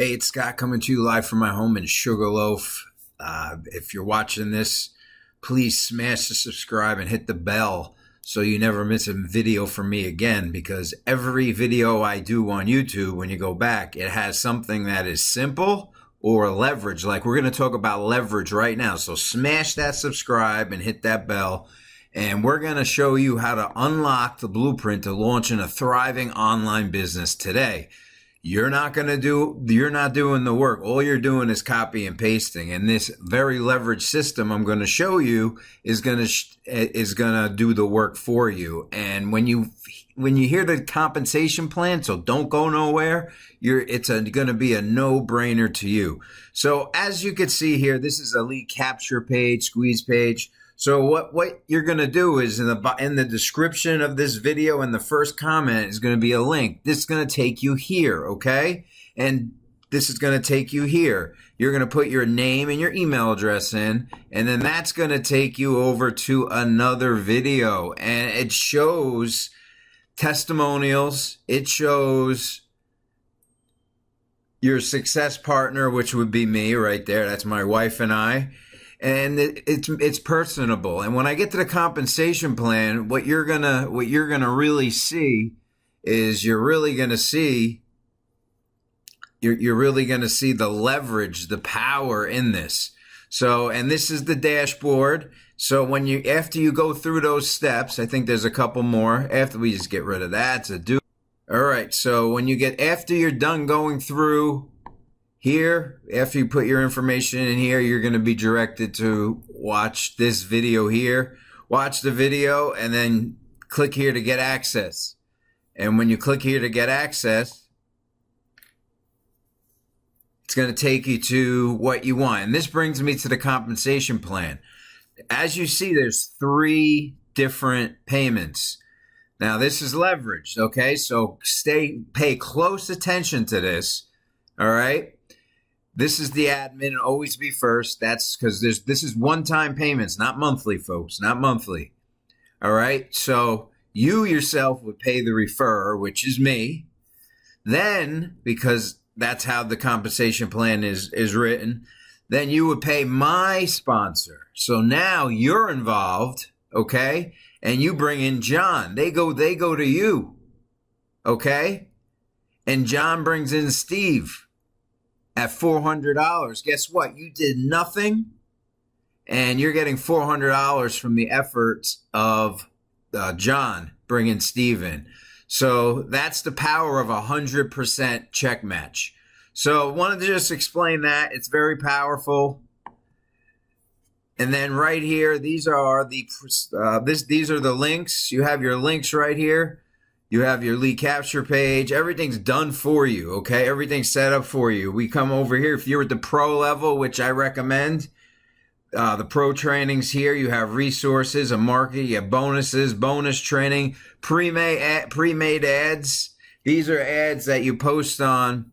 Hey, it's Scott coming to you live from my home in Sugarloaf. If you're watching this, please smash the subscribe and hit the bell so you never miss a video from me again, because every video I do on YouTube, when you go back, it has something that is simple or leverage. Like we're going to talk about leverage right now. So smash that subscribe and hit that bell. And we're going to show you how to unlock the blueprint to launching a thriving online business today. You're not doing the work. All you're doing is copy and pasting. And this very leveraged system I'm going to show you is going to do the work for you. And when you hear the compensation plan, so don't go nowhere, it's going to be a no-brainer to you. So as you can see here, this is a lead capture page, squeeze page. So what you're going to do is in the description of this video, and the first comment is going to be a link. This is going to take you here, okay? And this is going to take you here. You're going to put your name and your email address in, and then that's going to take you over to another video. And it shows testimonials. It shows your success partner, which would be me right there. That's my wife and I. And it's personable. And when I get to the compensation plan, what you're gonna really see is you're really gonna see the leverage, the power in this. So, and this is the dashboard. So after you go through those steps, I think there's a couple more. After we just get rid of that, it's a do. All right. So after you're done going through here, after you put your information in here, you're going to be directed to watch this video here. Watch the video and then click here to get access. And when you click here to get access, it's going to take you to what you want. And this brings me to the compensation plan. As you see, there's 3 different payments. Now, this is leveraged, okay? So pay close attention to this, all right? This is the admin, always be first. That's because this is one-time payments, not monthly, folks, not monthly. All right, so you yourself would pay the referrer, which is me. Then, because that's how the compensation plan is written, then you would pay my sponsor. So now you're involved, okay? And you bring in John. They go to you, okay? And John brings in Steve at $400. Guess what? You did nothing, and you're getting $400 from the efforts of John bringing Steve in. So that's the power of 100% check match. So wanted to just explain that. It's very powerful. And then right here, these are the links. You have your links right here. You have your lead capture page. Everything's done for you, okay? Everything's set up for you. We come over here. If you're at the pro level, which I recommend, the pro trainings here, you have resources, a market, you have bonuses, bonus training, pre-made ads. These are ads that you post on,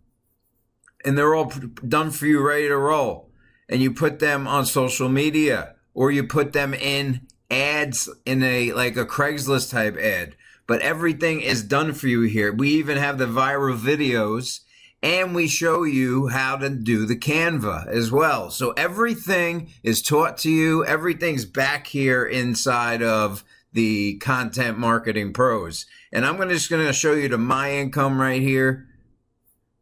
and they're all done for you, ready to roll. And you put them on social media, or you put them in ads in like a Craigslist type ad. But everything is done for you here. We even have the viral videos, and we show you how to do the Canva as well. So everything is taught to you. Everything's back here inside of the Content Marketing Pros. And I'm just going to show you the my income right here.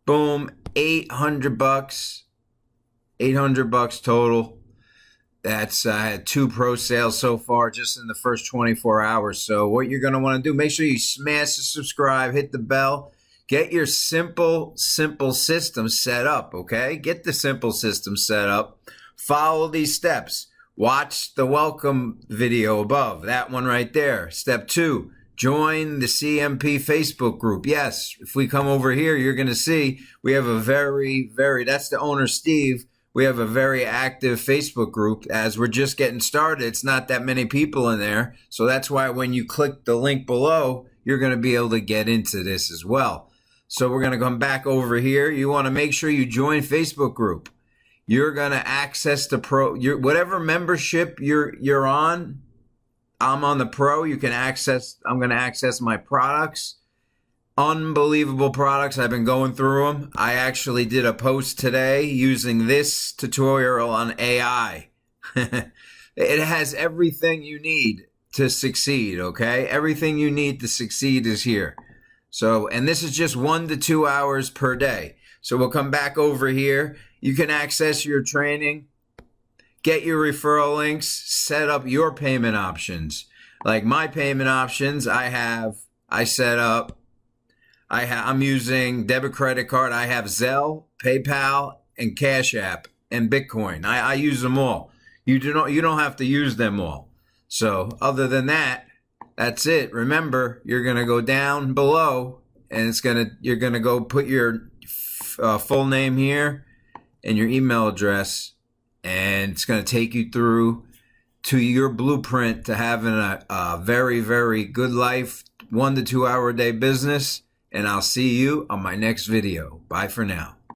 Boom, $800, $800 total. That's I had 2 pro sales so far just in the first 24 hours. So what you're going to want to do, make sure you smash the subscribe, hit the bell, get your simple system set up, okay? Get the simple system set up. Follow these steps. Watch the welcome video above, that one right there. Step 2, join the CMP Facebook group. Yes, if we come over here, you're going to see we have a that's the owner, Steve. We have a very active Facebook group. As we're just getting started, it's not that many people in there. So that's why when you click the link below, you're going to be able to get into this as well. So we're going to come back over here. You want to make sure you join Facebook group. You're going to access the pro, whatever membership you're on. I'm on the pro. You can access, I'm going to access my products. Unbelievable products. I've been going through them. I actually did a post today using this tutorial on AI. It has everything you need to succeed, okay? Everything you need to succeed is here. So, and this is just 1 to 2 hours per day. So we'll come back over here. You can access your training, get your referral links, set up your payment options. Like my payment options, I'm using debit credit card. I have Zelle, PayPal, and Cash App, and Bitcoin. I use them all. You don't have to use them all. So other than that, that's it. Remember, you're going to go down below and you're going to go put your full name here and your email address, and it's going to take you through to your blueprint to having a very, very good life, 1 to 2 hour a day business. And I'll see you on my next video. Bye for now.